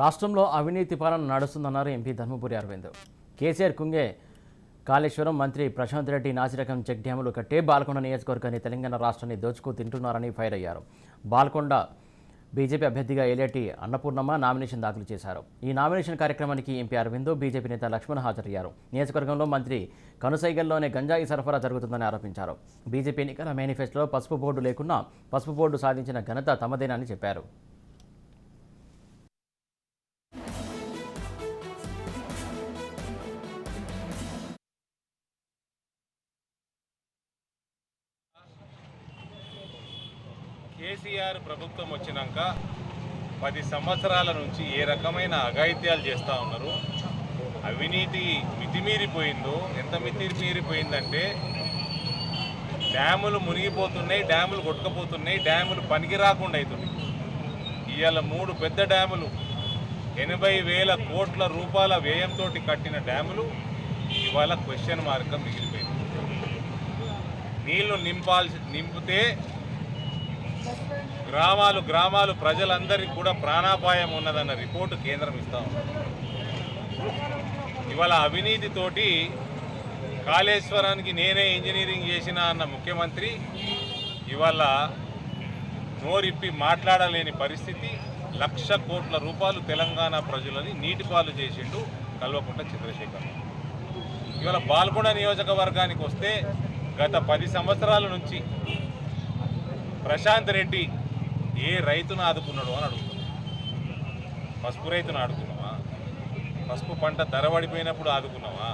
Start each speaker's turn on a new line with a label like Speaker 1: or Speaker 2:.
Speaker 1: రాష్ట్రంలో అవినీతి పాలన నడుస్తుందన్నారు ఎంపీ ధర్మపురి అరవింద్. కేసీఆర్ కుంగే కాళేశ్వరం మంత్రి ప్రశాంత్ రెడ్డి నాసిరకం చెక్ డ్యాములు కట్టే బాల్కొండ నియోజకవర్గాన్ని తెలంగాణ రాష్ట్రాన్ని దోచుకు తింటున్నారని ఫైర్ అయ్యారు. బాల్కొండ బీజేపీ అభ్యర్థిగా ఏలేటి అన్నపూర్ణమ్మ నామినేషన్ దాఖలు చేశారు. ఈ నామినేషన్ కార్యక్రమానికి ఎంపీ అరవింద్, బీజేపీ నేత లక్ష్మణ్ హాజరయ్యారు. నియోజకవర్గంలో మంత్రి కనుసైగల్లోనే గంజాయి సరఫరా జరుగుతుందని ఆరోపించారు. బీజేపీ ఎన్నికల మేనిఫెస్టోలో పసుపు బోర్డు లేకున్నా పసుపు బోర్డు సాధించిన ఘనత తమదేనని చెప్పారు.
Speaker 2: కేసీఆర్ ప్రభుత్వం వచ్చినాక 10 సంవత్సరాల నుంచి ఏ రకమైన అఘాయిత్యాలు చేస్తూ ఉన్నారు. అవినీతి మితిమీరిపోయిందో, ఎంత మితిమీరిపోయిందంటే డ్యాములు మునిగిపోతున్నాయి, డ్యాములు కొట్టుకుపోతున్నాయి, డ్యాములు పనికి రాకుండా అవుతున్నాయి. ఇవాళ 3 పెద్ద డ్యాములు 80,000 కోట్ల రూపాయల వ్యయంతో కట్టిన డ్యాములు ఇవాళ క్వశ్చన్ మార్గం మిగిలిపోయింది. నీళ్లు నింపితే గ్రామాలు ప్రజలందరికీ కూడా ప్రాణాపాయం ఉన్నదన్న రిపోర్టు కేంద్రం ఇస్తా ఉంది. ఇవాళ అవినీతితోటి కాళేశ్వరానికి నేనే ఇంజనీరింగ్ చేసిన అన్న ముఖ్యమంత్రి ఇవాళ నోరిప్పి మాట్లాడలేని పరిస్థితి. 1,00,000 కోట్ల రూపాయలు తెలంగాణ ప్రజలని నీటిపాలు చేసిండు కల్వకుంట్ల చంద్రశేఖర్. ఇవాళ బాల్కొండ నియోజకవర్గానికి వస్తే గత 10 సంవత్సరాల నుంచి ప్రశాంత్ రెడ్డి ఏ రైతును ఆదుకున్నాడు అని అడుగుతున్నాం. పసుపు రైతును ఆదుకున్నావా? పసుపు పంట ధర పడిపోయినప్పుడు ఆదుకున్నావా?